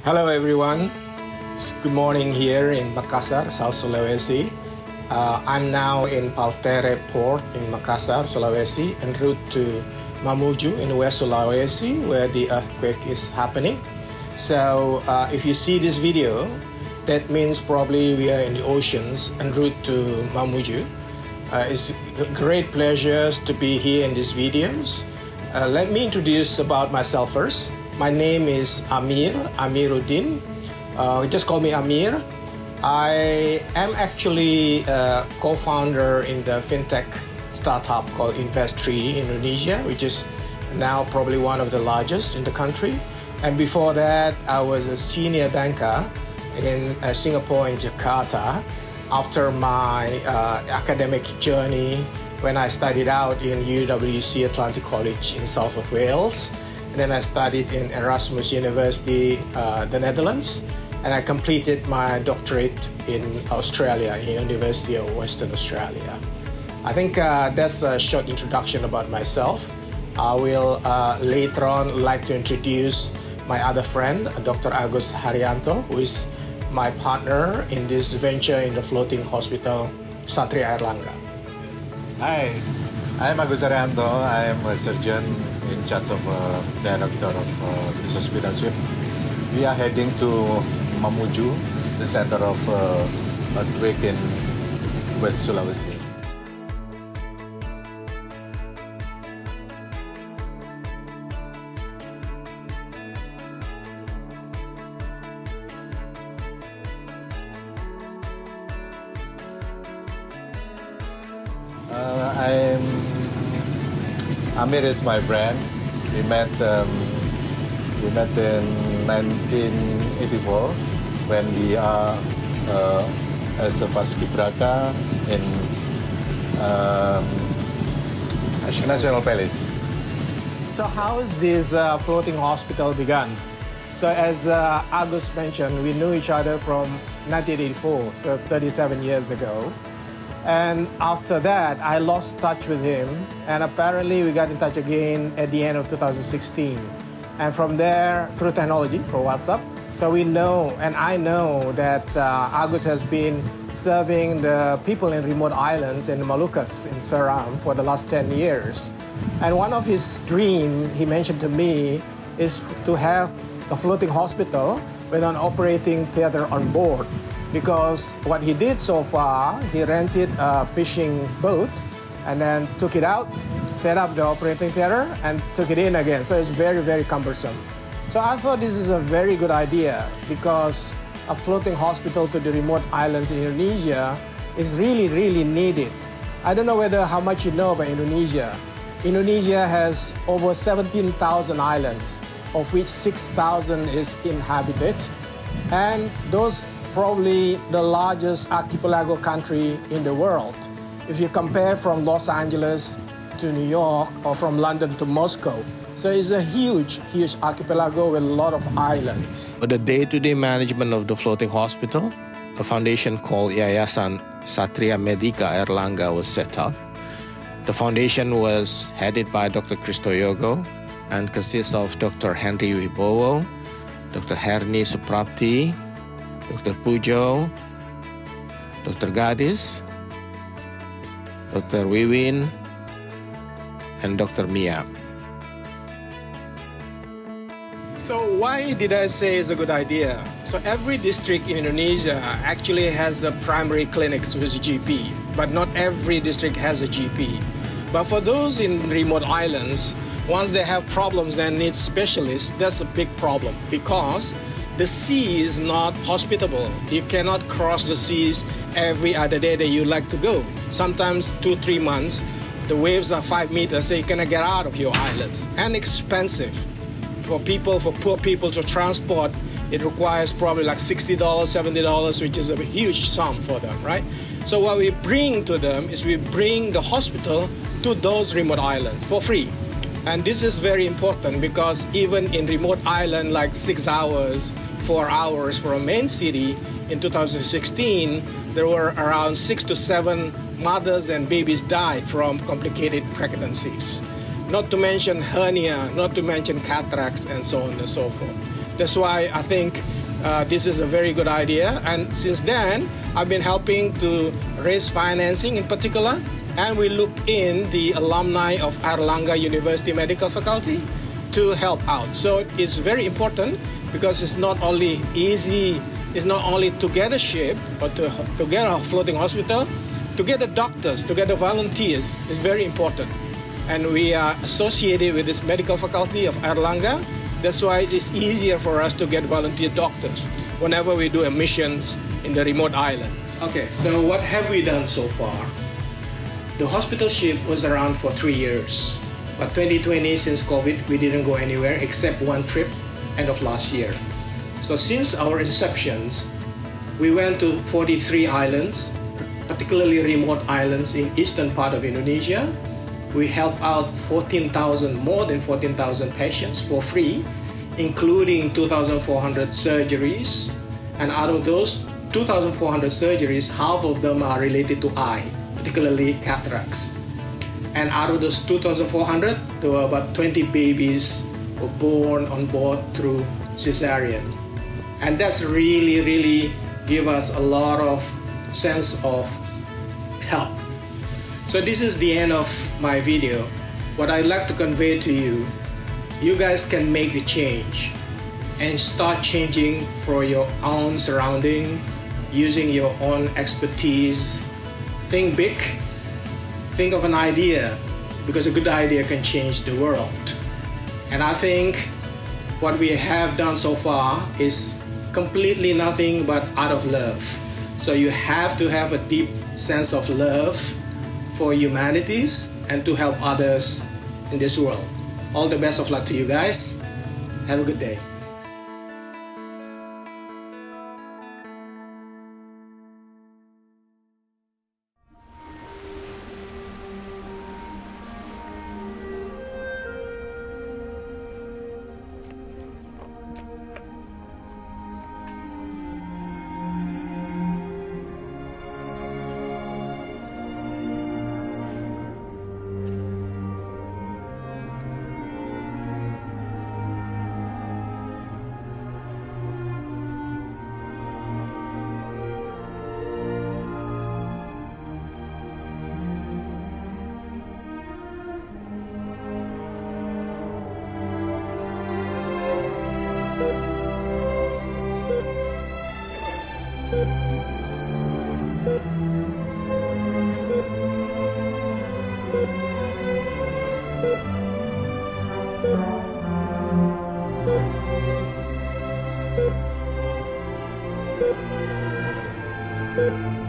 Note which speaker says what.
Speaker 1: Hello everyone, it's good morning here in Makassar, South Sulawesi. I'm now in Paltere Port in Makassar, Sulawesi, en route to Mamuju in West Sulawesi where the earthquake is happening. So if you see this video, that means probably we are in the oceans en route to Mamuju. It's a great pleasure to be here in these videos. Let me introduce about myself first. My name is Amiruddin. Just call me Amir. I am actually a co-founder in the fintech startup called Invest3 Indonesia, which is now probably one of the largest in the country. And before that, I was a senior banker in Singapore and Jakarta after my academic journey when I studied out in UWC Atlantic College in south of Wales. And then I studied in Erasmus University, the Netherlands, and I completed my doctorate in Australia, in University of Western Australia. I think that's a short introduction about myself. I will later on like to introduce my other friend, Dr. Agus Haryanto, who is my partner in this venture in the floating hospital, Ksatria Airlangga.
Speaker 2: Hi, I'm Agus Haryanto. I am a surgeon in charge of director of this hospital. We are heading to Mamuju, the center of earthquake in West Sulawesi. Amir is my friend. We met in 1984 when we are as a paskibraka in National Palace.
Speaker 1: So how is this floating hospital begun? So as Agus mentioned, we knew each other from 1984, so 37 years ago. And after that, I lost touch with him. And apparently we got in touch again at the end of 2016. And from there, through technology, for WhatsApp. So we know, and I know that Agus has been serving the people in remote islands in the Moluccas in Suriname for the last 10 years. And one of his dreams, he mentioned to me, is to have a floating hospital with an operating theater on board. Because what he did so far, he rented a fishing boat and then took it out, set up the operating theater, and took it in again. So it's very, very cumbersome. So I thought this is a very good idea because a floating hospital to the remote islands in Indonesia is really, really needed. I don't know how much you know about Indonesia. Indonesia has over 17,000 islands, of which 6,000 is inhabited. And those probably the largest archipelago country in the world. If you compare from Los Angeles to New York or from London to Moscow. So it's a huge, huge archipelago with a lot of islands. For the day-to-day management of the floating hospital, a foundation called Yayasan Ksatria Airlangga was set up. The foundation was headed by Dr. Kristoyogo and consists of Dr. Henry Wibowo, Dr. Herni Suprapti, Dr. Pujo, Dr. Gadis, Dr. Wiwin, and Dr. Mia. So why did I say it's a good idea? So every district in Indonesia actually has a primary clinics with a GP, but not every district has a GP. But for those in remote islands, once they have problems and need specialists, that's a big problem because the sea is not hospitable. You cannot cross the seas every other day that you like to go. Sometimes 2-3 months, the waves are 5 meters, so you cannot get out of your islands. And expensive. For poor people to transport, it requires probably like $60, $70, which is a huge sum for them, right? So what we bring to them is we bring the hospital to those remote islands for free. And this is very important because even in remote island like 6 hours, 4 hours from a main city, in 2016, there were around 6 to 7 mothers and babies died from complicated pregnancies. Not to mention hernia, not to mention cataracts, and so on and so forth. That's why I think this is a very good idea. And since then, I've been helping to raise financing in particular, and we look in the alumni of Airlangga University Medical Faculty to help out. So it's very important because it's not only easy, it's not only to get a ship or to get a floating hospital, to get the doctors, to get the volunteers is very important. And we are associated with this medical faculty of Airlangga. That's why it's easier for us to get volunteer doctors whenever we do missions in the remote islands. Okay, so what have we done so far? The hospital ship was around for 3 years. But 2020, since COVID, we didn't go anywhere except one trip, end of last year. So since our inceptions, we went to 43 islands, particularly remote islands in eastern part of Indonesia. We helped out more than 14,000 patients for free, including 2,400 surgeries. And out of those 2,400 surgeries, half of them are related to eye, particularly cataracts. And out of those 2,400, there were about 20 babies were born on board through cesarean. And that's really give us a lot of sense of help. So this is the end of my video. What I'd like to convey to you, you guys can make a change and start changing for your own surrounding, using your own expertise. Think big, think of an idea, because a good idea can change the world. And I think what we have done so far is completely nothing but out of love. So you have to have a deep sense of love for humanities and to help others in this world. All the best of luck to you guys. Have a good day.
Speaker 3: Thank you.